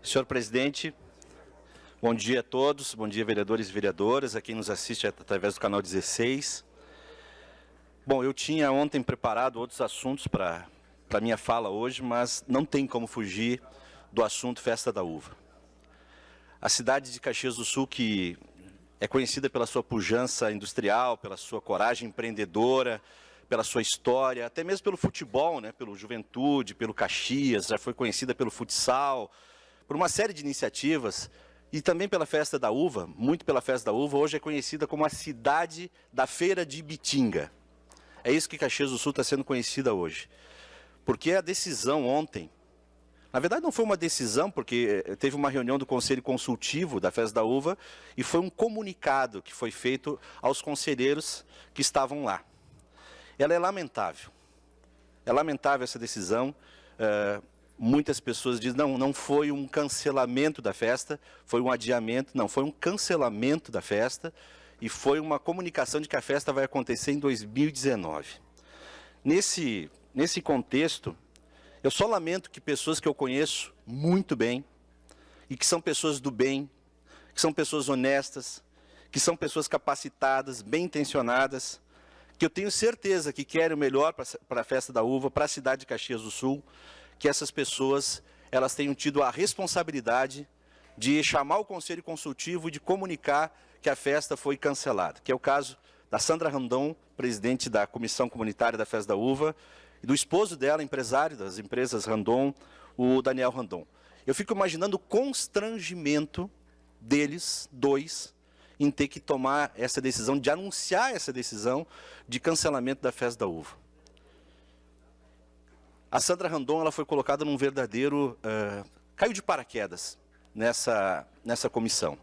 Senhor presidente, bom dia a todos, bom dia vereadores e vereadoras, a quem nos assiste através do canal 16. Bom, eu tinha ontem preparado outros assuntos para a minha fala hoje, mas não tem como fugir do assunto Festa da Uva. A cidade de Caxias do Sul, que é conhecida pela sua pujança industrial, pela sua coragem empreendedora, pela sua história, até mesmo pelo futebol, né, pelo Juventude, pelo Caxias, já foi conhecida pelo futsal, por uma série de iniciativas, e também pela Festa da Uva, muito pela Festa da Uva, hoje é conhecida como a cidade da Feira de Ibitinga. É isso que Caxias do Sul está sendo conhecida hoje. Porque a decisão ontem, na verdade não foi uma decisão, porque teve uma reunião do Conselho Consultivo da Festa da Uva, e foi um comunicado que foi feito aos conselheiros que estavam lá. Ela é lamentável. É lamentável essa decisão. Muitas pessoas dizem, não foi um cancelamento da festa, foi um adiamento. Não, foi um cancelamento da festa e foi uma comunicação de que a festa vai acontecer em 2019. Nesse contexto, eu só lamento que pessoas que eu conheço muito bem e que são pessoas do bem, que são pessoas honestas, que são pessoas capacitadas, bem intencionadas, que eu tenho certeza que querem o melhor para a Festa da Uva, para a cidade de Caxias do Sul, que essas pessoas elas tenham tido a responsabilidade de chamar o Conselho Consultivo e de comunicar que a festa foi cancelada, que é o caso da Sandra Randon, presidente da Comissão Comunitária da Festa da Uva, e do esposo dela, empresário das empresas Randon, o Daniel Randon. Eu fico imaginando o constrangimento deles, dois, em ter que tomar essa decisão, de anunciar essa decisão de cancelamento da Festa da Uva. A Sandra Randon ela foi colocada num verdadeiro... caiu de paraquedas nessa comissão.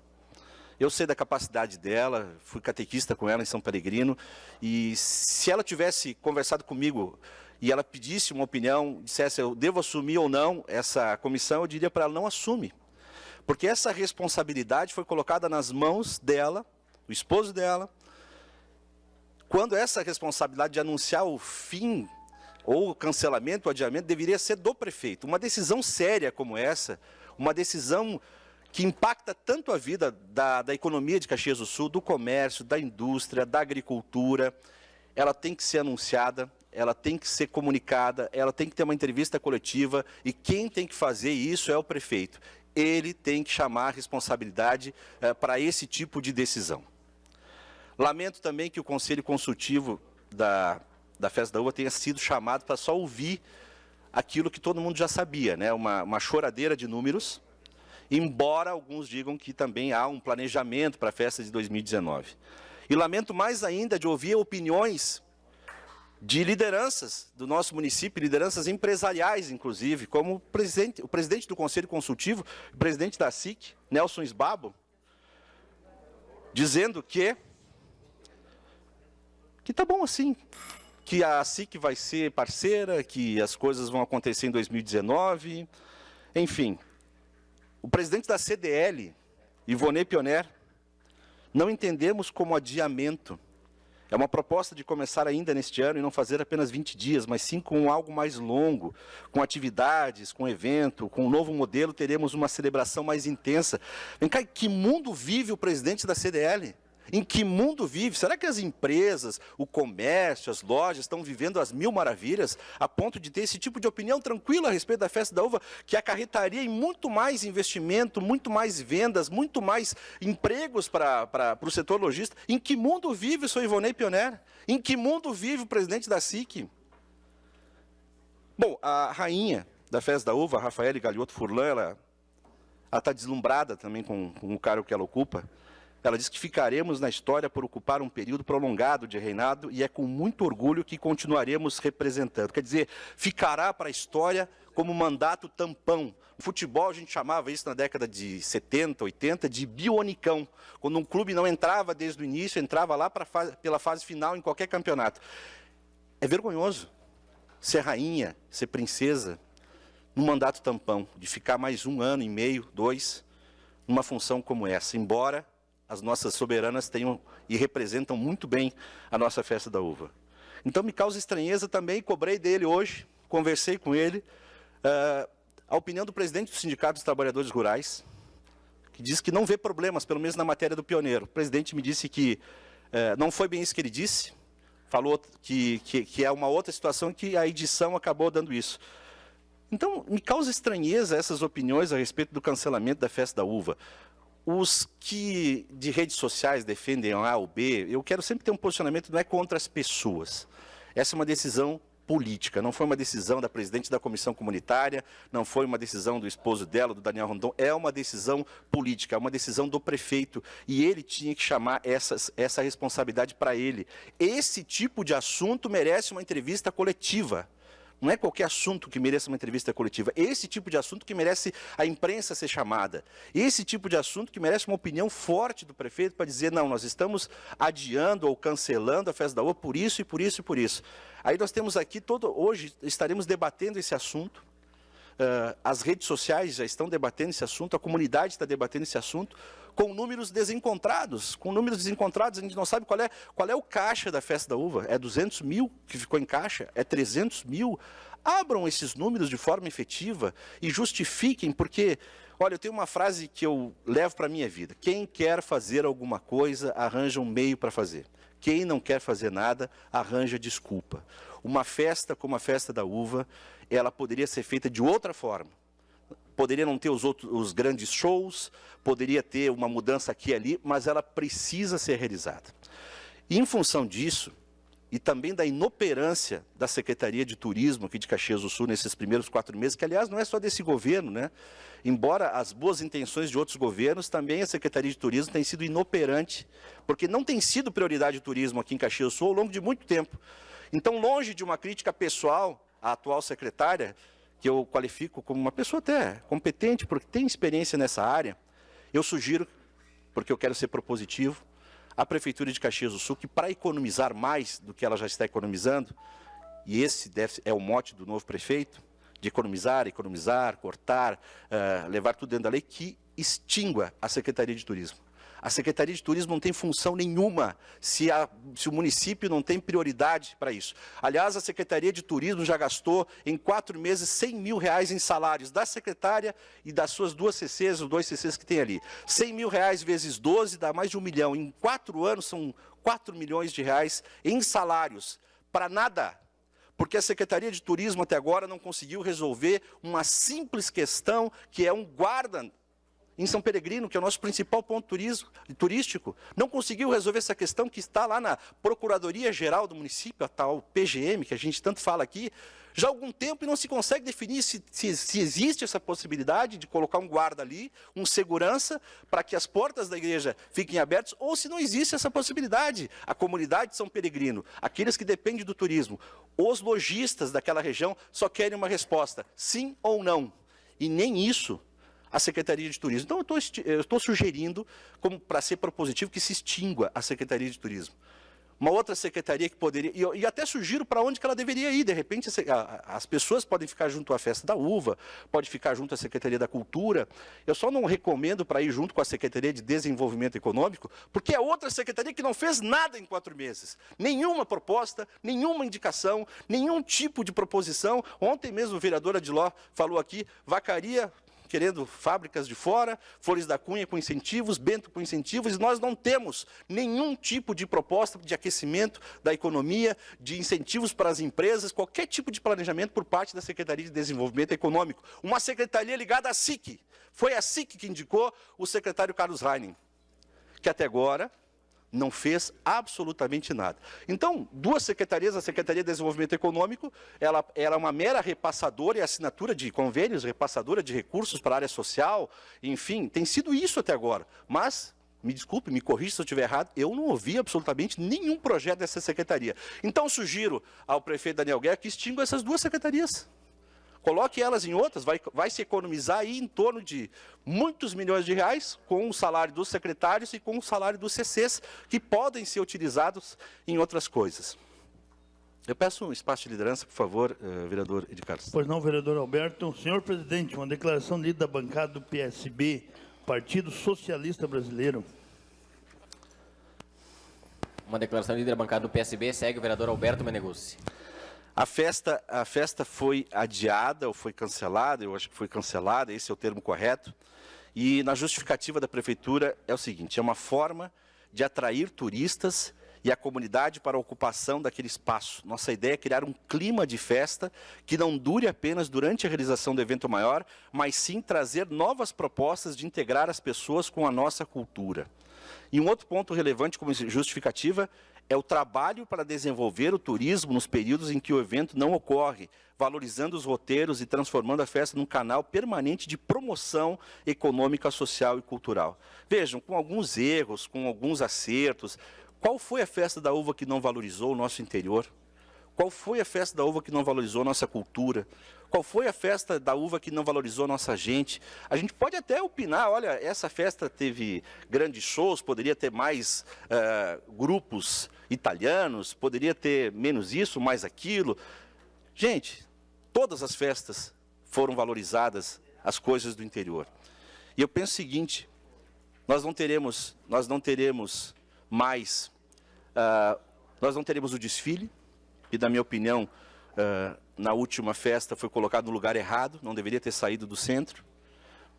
Eu sei da capacidade dela, fui catequista com ela em São Peregrino, e se ela tivesse conversado comigo e ela pedisse uma opinião, dissesse eu devo assumir ou não essa comissão, eu diria para ela, não assume. Porque essa responsabilidade foi colocada nas mãos dela, do esposo dela, quando essa responsabilidade de anunciar o fim, ou o cancelamento, o adiamento, deveria ser do prefeito. Uma decisão séria como essa, uma decisão que impacta tanto a vida da economia de Caxias do Sul, do comércio, da indústria, da agricultura, ela tem que ser anunciada, ela tem que ser comunicada, ela tem que ter uma entrevista coletiva, e quem tem que fazer isso é o prefeito. Ele tem que chamar a responsabilidade para esse tipo de decisão. Lamento também que o Conselho Consultivo da Festa da Uva tenha sido chamado para só ouvir aquilo que todo mundo já sabia, né? Uma choradeira de números, embora alguns digam que também há um planejamento para a festa de 2019. E lamento mais ainda de ouvir opiniões de lideranças do nosso município, lideranças empresariais, inclusive, como o presidente do Conselho Consultivo, o presidente da SIC, Nelson Sbabo, dizendo que tá bom assim, que a SIC vai ser parceira, que as coisas vão acontecer em 2019, enfim. O presidente da CDL, Ivonê Pioner, não entendemos como adiamento. É uma proposta de começar ainda neste ano e não fazer apenas 20 dias, mas sim com algo mais longo, com atividades, com evento, com um novo modelo, teremos uma celebração mais intensa. Vem cá, em que mundo vive o presidente da CDL? Em que mundo vive? Será que as empresas, o comércio, as lojas estão vivendo as mil maravilhas a ponto de ter esse tipo de opinião tranquila a respeito da Festa da Uva, que acarretaria em muito mais investimento, muito mais vendas, muito mais empregos para o setor logístico? Em que mundo vive o senhor Ivonê Pioner? Em que mundo vive o presidente da SIC? Bom, a rainha da Festa da Uva, a Rafaele Galhoto Furlan, ela está deslumbrada também com o cargo que ela ocupa. Ela diz que ficaremos na história por ocupar um período prolongado de reinado e é com muito orgulho que continuaremos representando. Quer dizer, ficará para a história como mandato tampão. No futebol a gente chamava isso na década de 70, 80 de bionicão. Quando um clube não entrava desde o início, entrava lá pela fase final em qualquer campeonato. É vergonhoso ser rainha, ser princesa, num mandato tampão, de ficar mais 1 ano e meio, 2, numa função como essa, embora as nossas soberanas tenham e representam muito bem a nossa Festa da Uva. Então me causa estranheza também, cobrei dele hoje, conversei com ele, a opinião do presidente do Sindicato dos Trabalhadores Rurais, que diz que não vê problemas, pelo menos na matéria do pioneiro. O presidente me disse que não foi bem isso que ele disse, falou que é uma outra situação, que a edição acabou dando isso. Então, me causa estranheza essas opiniões a respeito do cancelamento da Festa da Uva. Os que de redes sociais defendem A ou B, eu quero sempre ter um posicionamento, não é contra as pessoas. Essa é uma decisão política, não foi uma decisão da presidente da comissão comunitária, não foi uma decisão do esposo dela, do Daniel Rondon, é uma decisão política, é uma decisão do prefeito, e ele tinha que chamar essa responsabilidade para ele. Esse tipo de assunto merece uma entrevista coletiva. Não é qualquer assunto que mereça uma entrevista coletiva. Esse tipo de assunto que merece a imprensa ser chamada. Esse tipo de assunto que merece uma opinião forte do prefeito para dizer, não, nós estamos adiando ou cancelando a Festa da Uva por isso e por isso e por isso. Aí nós temos aqui, hoje estaremos debatendo esse assunto. As redes sociais já estão debatendo esse assunto, a comunidade está debatendo esse assunto, com números desencontrados. Com números desencontrados, a gente não sabe qual é o caixa da Festa da Uva. É 200 mil que ficou em caixa? É 300 mil? Abram esses números de forma efetiva e justifiquem, porque, olha, eu tenho uma frase que eu levo para a minha vida. Quem quer fazer alguma coisa, arranja um meio para fazer. Quem não quer fazer nada, arranja desculpa. Uma festa como a Festa da Uva, ela poderia ser feita de outra forma. Poderia não ter os grandes shows, poderia ter uma mudança aqui e ali, mas ela precisa ser realizada. E em função disso, e também da inoperância da Secretaria de Turismo aqui de Caxias do Sul nesses primeiros 4 meses, que aliás não é só desse governo, né? Embora as boas intenções de outros governos, também a Secretaria de Turismo tem sido inoperante, porque não tem sido prioridade o turismo aqui em Caxias do Sul ao longo de muito tempo. Então, longe de uma crítica pessoal à atual secretária, que eu qualifico como uma pessoa até competente, porque tem experiência nessa área, eu sugiro, porque eu quero ser propositivo, à Prefeitura de Caxias do Sul, que para economizar mais do que ela já está economizando, e esse é o mote do novo prefeito, de economizar, cortar, levar tudo dentro da lei, que extingua a Secretaria de Turismo. A Secretaria de Turismo não tem função nenhuma se o município não tem prioridade para isso. Aliás, a Secretaria de Turismo já gastou em 4 meses 100 mil reais em salários da secretária e das suas 2 CCs, os 2 CCs que tem ali. 100 mil reais vezes 12 dá mais de 1 milhão. Em 4 anos são 4 milhões de reais em salários. Para nada. Porque a Secretaria de Turismo até agora não conseguiu resolver uma simples questão que é um guarda em São Peregrino, que é o nosso principal ponto turístico, não conseguiu resolver essa questão que está lá na Procuradoria-Geral do município, a tal PGM, que a gente tanto fala aqui, já há algum tempo e não se consegue definir se existe essa possibilidade de colocar um guarda ali, um segurança, para que as portas da igreja fiquem abertas, ou se não existe essa possibilidade. A comunidade de São Peregrino, aqueles que dependem do turismo, os lojistas daquela região só querem uma resposta, sim ou não. E nem isso a Secretaria de Turismo. Então, eu estou sugerindo, como para ser propositivo, que se extingua a Secretaria de Turismo. Uma outra secretaria que poderia... E até sugiro para onde que ela deveria ir. De repente, as pessoas podem ficar junto à Festa da Uva, pode ficar junto à Secretaria da Cultura. Eu só não recomendo para ir junto com a Secretaria de Desenvolvimento Econômico, porque é outra secretaria que não fez nada em 4 meses. Nenhuma proposta, nenhuma indicação, nenhum tipo de proposição. Ontem mesmo o vereador Adiló falou aqui, Vacaria querendo fábricas de fora, Flores da Cunha com incentivos, Bento com incentivos, e nós não temos nenhum tipo de proposta de aquecimento da economia, de incentivos para as empresas, qualquer tipo de planejamento por parte da Secretaria de Desenvolvimento Econômico. Uma secretaria ligada à SIC. Foi a SIC que indicou o secretário Carlos Reining, que até agora não fez absolutamente nada. Então, 2 secretarias, a Secretaria de Desenvolvimento Econômico, ela é uma mera repassadora e assinatura de convênios, repassadora de recursos para a área social, enfim, tem sido isso até agora. Mas, me desculpe, me corrija se eu estiver errado, eu não ouvi absolutamente nenhum projeto dessa secretaria. Então, sugiro ao prefeito Daniel Guerra que extingua essas 2 secretarias. Coloque elas em outras, vai se economizar aí em torno de muitos milhões de reais com o salário dos secretários e com o salário dos CCs, que podem ser utilizados em outras coisas. Eu peço um espaço de liderança, por favor, vereador Edi Carlos. Pois não, vereador Alberto. Senhor presidente, uma declaração lida da bancada do PSB, Partido Socialista Brasileiro. Uma declaração lida da bancada do PSB, segue o vereador Alberto Meneguzzi. A festa foi adiada ou foi cancelada, eu acho que foi cancelada, esse é o termo correto. E na justificativa da prefeitura é o seguinte, é uma forma de atrair turistas e a comunidade para a ocupação daquele espaço. Nossa ideia é criar um clima de festa que não dure apenas durante a realização do evento maior, mas sim trazer novas propostas de integrar as pessoas com a nossa cultura. E um outro ponto relevante como justificativa é o trabalho para desenvolver o turismo nos períodos em que o evento não ocorre, valorizando os roteiros e transformando a festa num canal permanente de promoção econômica, social e cultural. Vejam, com alguns erros, com alguns acertos, qual foi a festa da uva que não valorizou o nosso interior? Qual foi a festa da uva que não valorizou a nossa cultura? Qual foi a festa da uva que não valorizou a nossa gente? A gente pode até opinar, olha, essa festa teve grandes shows, poderia ter mais grupos italianos, poderia ter menos isso, mais aquilo. Gente, todas as festas foram valorizadas, as coisas do interior. E eu penso o seguinte, nós não teremos mais, nós não teremos o desfile, que, na minha opinião, na última festa foi colocado no lugar errado, não deveria ter saído do centro.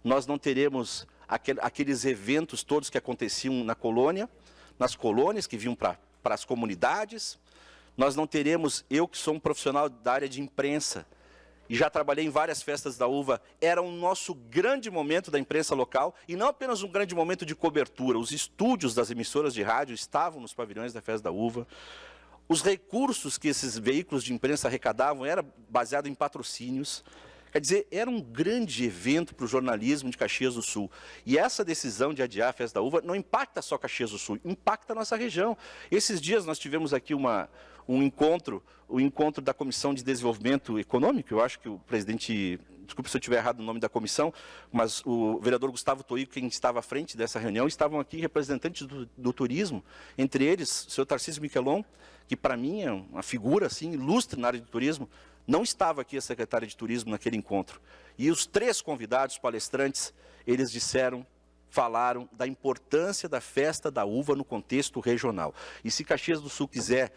Nós não teremos aqueles eventos todos que aconteciam na colônia, nas colônias que vinham para as comunidades. Nós não teremos, eu que sou um profissional da área de imprensa, e já trabalhei em várias festas da uva, era o nosso grande momento da imprensa local, e não apenas um grande momento de cobertura, os estúdios das emissoras de rádio estavam nos pavilhões da festa da uva. Os recursos que esses veículos de imprensa arrecadavam era baseado em patrocínios. Quer dizer, era um grande evento para o jornalismo de Caxias do Sul. E essa decisão de adiar a Festa da Uva não impacta só Caxias do Sul, impacta a nossa região. Esses dias nós tivemos aqui o encontro da Comissão de Desenvolvimento Econômico, eu acho que o presidente, desculpe se eu estiver errado no nome da comissão, mas o vereador Gustavo Toico, quem estava à frente dessa reunião, estavam aqui representantes do turismo, entre eles o senhor Tarcísio Miquelon, que para mim é uma figura assim, ilustre na área de turismo. Não estava aqui a secretária de turismo naquele encontro. E os 3 convidados palestrantes, eles falaram da importância da festa da uva no contexto regional. E se Caxias do Sul quiser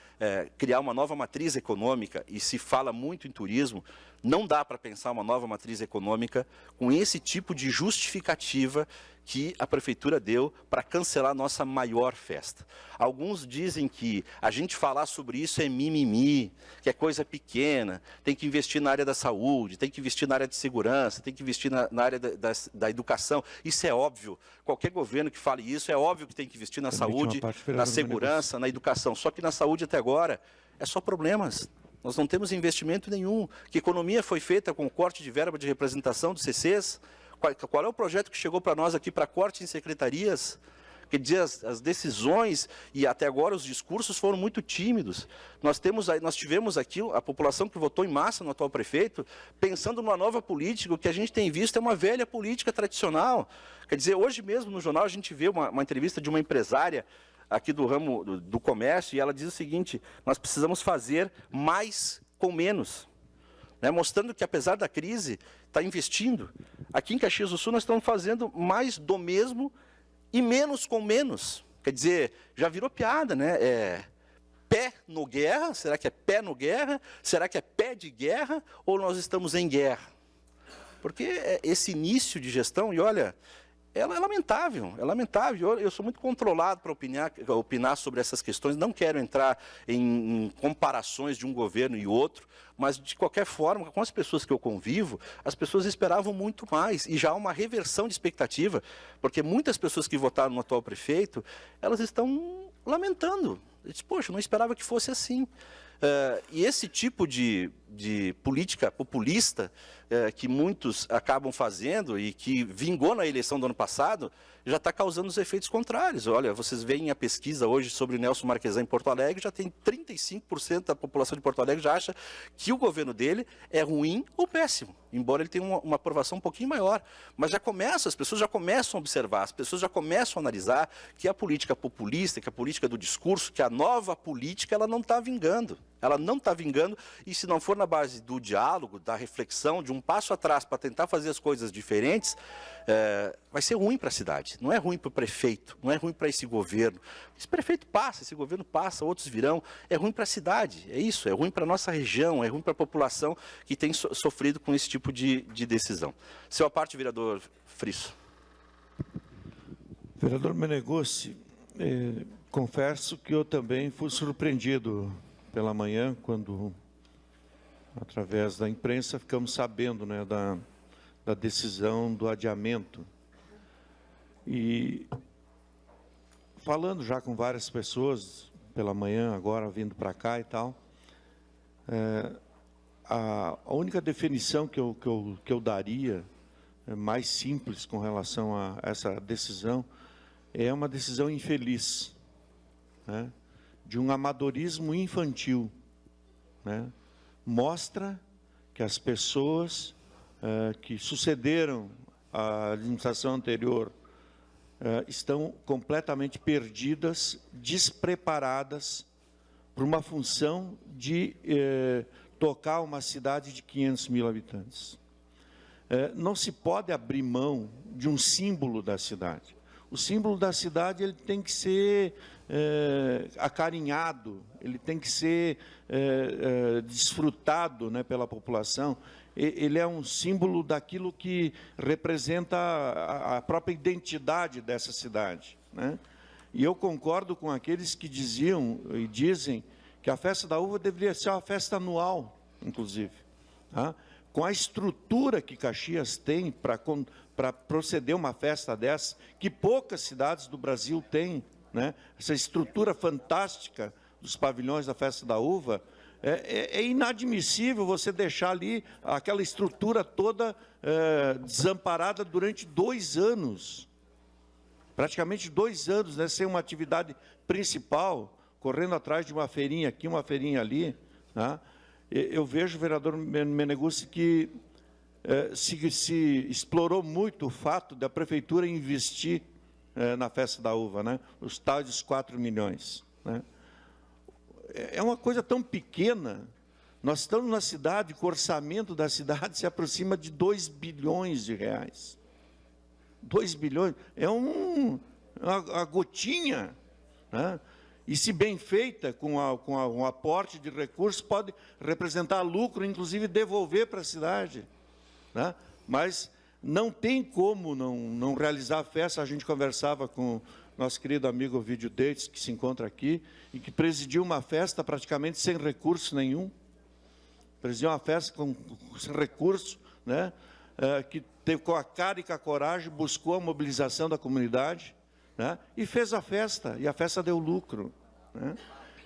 criar uma nova matriz econômica, e se fala muito em turismo, não dá para pensar uma nova matriz econômica com esse tipo de justificativa que a prefeitura deu para cancelar a nossa maior festa. Alguns dizem que a gente falar sobre isso é mimimi, que é coisa pequena, tem que investir na área da saúde, tem que investir na área de segurança, tem que investir na área da educação. Isso é óbvio. Qualquer governo que fale isso, é óbvio que tem que investir na saúde, na segurança, na educação. Só que na saúde até agora é só problemas. Nós não temos investimento nenhum. Que economia foi feita com o corte de verba de representação dos CCs? Qual é o projeto que chegou para nós aqui para corte em secretarias? Quer dizer, as decisões e até agora os discursos foram muito tímidos. Nós tivemos aqui a população que votou em massa no atual prefeito, pensando numa nova política. O que a gente tem visto é uma velha política tradicional. Quer dizer, hoje mesmo no jornal a gente vê uma entrevista de uma empresária aqui do ramo do comércio, e ela diz o seguinte: nós precisamos fazer mais com menos. Mostrando que, apesar da crise, está investindo. Aqui em Caxias do Sul, nós estamos fazendo mais do mesmo e menos com menos. Quer dizer, já virou piada, né? Pé no guerra, será que é pé no guerra? Será que é pé de guerra? Ou nós estamos em guerra? Porque esse início de gestão, e olha, ela é lamentável, é lamentável. Eu sou muito controlado para opinar sobre essas questões, não quero entrar em comparações de um governo e outro, mas, de qualquer forma, com as pessoas que eu convivo, as pessoas esperavam muito mais, e já há uma reversão de expectativa, porque muitas pessoas que votaram no atual prefeito, elas estão lamentando. Eu disse, poxa, eu não esperava que fosse assim. E esse tipo de política populista que muitos acabam fazendo e que vingou na eleição do ano passado, já está causando os efeitos contrários. Olha, vocês veem a pesquisa hoje sobre o Nelson Marquesan em Porto Alegre, já tem 35% da população de Porto Alegre já acha que o governo dele é ruim ou péssimo, embora ele tenha uma aprovação um pouquinho maior. Mas as pessoas já começam a observar, as pessoas já começam a analisar que a política populista, que a política do discurso, que a nova política, ela não está vingando. ela não está vingando, e se não for na base do diálogo, da reflexão, de um passo atrás para tentar fazer as coisas diferentes, vai ser ruim para a cidade. Não é ruim para o prefeito, não é ruim para esse governo. Esse prefeito passa, esse governo passa, outros virão. É ruim para a cidade, é isso, é ruim para a nossa região, é ruim para a população que tem sofrido com esse tipo de decisão. Seu à parte, vereador Frisso. Vereador Meneguzzi, confesso que eu também fui surpreendido pela manhã, quando, através da imprensa, ficamos sabendo, né, da decisão do adiamento. E falando já com várias pessoas pela manhã, agora vindo para cá e tal, a única definição que eu daria, mais simples com relação a essa decisão, é uma decisão infeliz, né, de um amadorismo infantil, né? Mostra que as pessoas que sucederam à administração anterior estão completamente perdidas, despreparadas para uma função de tocar uma cidade de 500 mil habitantes. Não se pode abrir mão de um símbolo da cidade. O símbolo da cidade ele tem que ser acarinhado, ele tem que ser desfrutado, né, pela população. Ele é um símbolo daquilo que representa a própria identidade dessa cidade, né? E eu concordo com aqueles que diziam e dizem que a festa da uva deveria ser uma festa anual, inclusive, tá? Com a estrutura que Caxias tem para proceder uma festa dessa, que poucas cidades do Brasil têm, né? Essa estrutura fantástica dos pavilhões da festa da uva, é inadmissível você deixar ali aquela estrutura toda desamparada durante 2 anos, praticamente 2 anos, né, sem uma atividade principal, correndo atrás de uma feirinha aqui, uma feirinha ali, tá? Eu vejo, vereador Meneguzzi, que se explorou muito o fato da prefeitura investir na festa da uva, né? Os tais 4 milhões. Né? É uma coisa tão pequena. Nós estamos numa cidade que o orçamento da cidade se aproxima de 2 bilhões de reais. 2 bilhões é uma gotinha, né? E se bem feita, com um aporte de recursos, pode representar lucro, inclusive devolver para a cidade, né? Mas não tem como não realizar a festa. A gente conversava com nosso querido amigo Ovidio Dates, que se encontra aqui, e que presidiu uma festa praticamente sem recurso nenhum. Presidiu uma festa sem recurso, né? Que teve, com a cara e com a coragem, buscou a mobilização da comunidade, né? E fez a festa, e a festa deu lucro, né?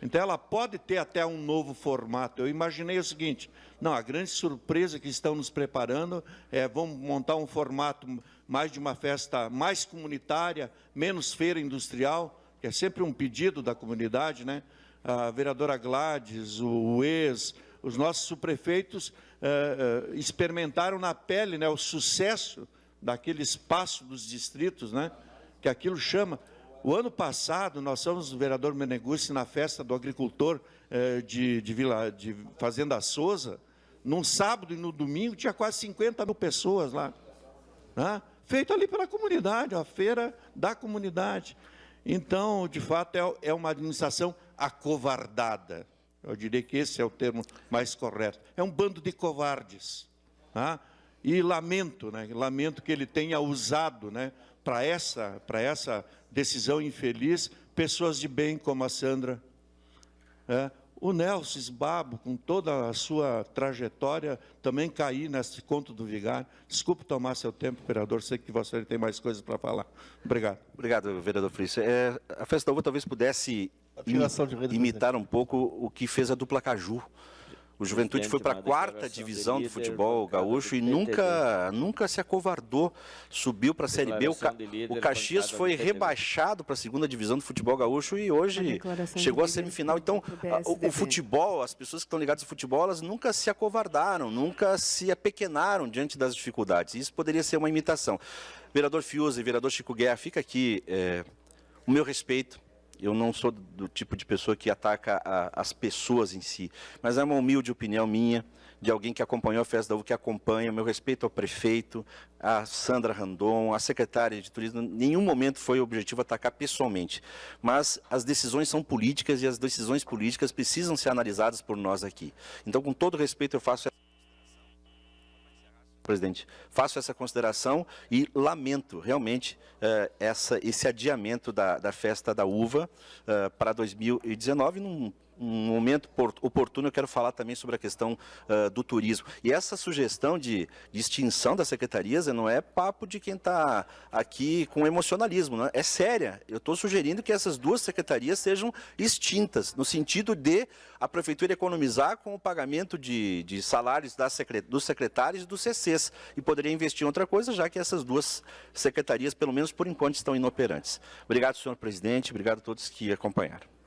Então, ela pode ter até um novo formato. Eu imaginei o seguinte: não, a grande surpresa que estão nos preparando vamos montar um formato mais de uma festa mais comunitária, menos feira industrial, que é sempre um pedido da comunidade, né? A vereadora Gladys, o ex, os nossos subprefeitos experimentaram na pele, né, o sucesso daquele espaço dos distritos, né, que aquilo chama. O ano passado, nós fomos, o vereador Meneguzzi, na festa do agricultor de Fazenda Souza. Num sábado e no domingo, tinha quase 50 mil pessoas lá, né? Feito ali pela comunidade, a feira da comunidade. Então, de fato, é uma administração acovardada. Eu diria que esse é o termo mais correto. É um bando de covardes, tá? E lamento, né? Lamento que ele tenha usado, né, para essa decisão infeliz, pessoas de bem como a Sandra. O Nelson Sbabo, com toda a sua trajetória, também cair nesse conto do vigário. Desculpe tomar seu tempo, vereador, sei que você tem mais coisas para falar. Obrigado. Obrigado, vereador Frisso. A festa da uva talvez pudesse imitar um pouco o que fez a dupla Caju. O Juventude foi para a 4ª divisão do futebol gaúcho e nunca se acovardou, subiu para a Série B. O Caxias foi rebaixado para a 2ª divisão do futebol gaúcho e hoje chegou à semifinal. Então, o futebol, as pessoas que estão ligadas ao futebol, elas nunca se acovardaram, nunca se apequenaram diante das dificuldades. Isso poderia ser uma imitação. Vereador Fiuza e vereador Chico Guerra, fica aqui o meu respeito eu não sou do tipo de pessoa que ataca as pessoas em si, mas é uma humilde opinião minha, de alguém que acompanhou a Festa da Uva, que acompanha. Meu respeito ao prefeito, a Sandra Randon, a secretária de Turismo. Em nenhum momento foi o objetivo atacar pessoalmente. Mas as decisões são políticas e as decisões políticas precisam ser analisadas por nós aqui. Então, com todo respeito, eu faço presidente, faço essa consideração e lamento realmente esse adiamento da Festa da Uva para 2019, num momento oportuno. Eu quero falar também sobre a questão do turismo. E essa sugestão de extinção das secretarias não é papo de quem está aqui com emocionalismo, não é? É séria. Eu estou sugerindo que essas duas secretarias sejam extintas, no sentido de a Prefeitura economizar com o pagamento de salários dos secretários e dos CCs, e poderia investir em outra coisa, já que essas duas secretarias, pelo menos por enquanto, estão inoperantes. Obrigado, senhor presidente, obrigado a todos que acompanharam.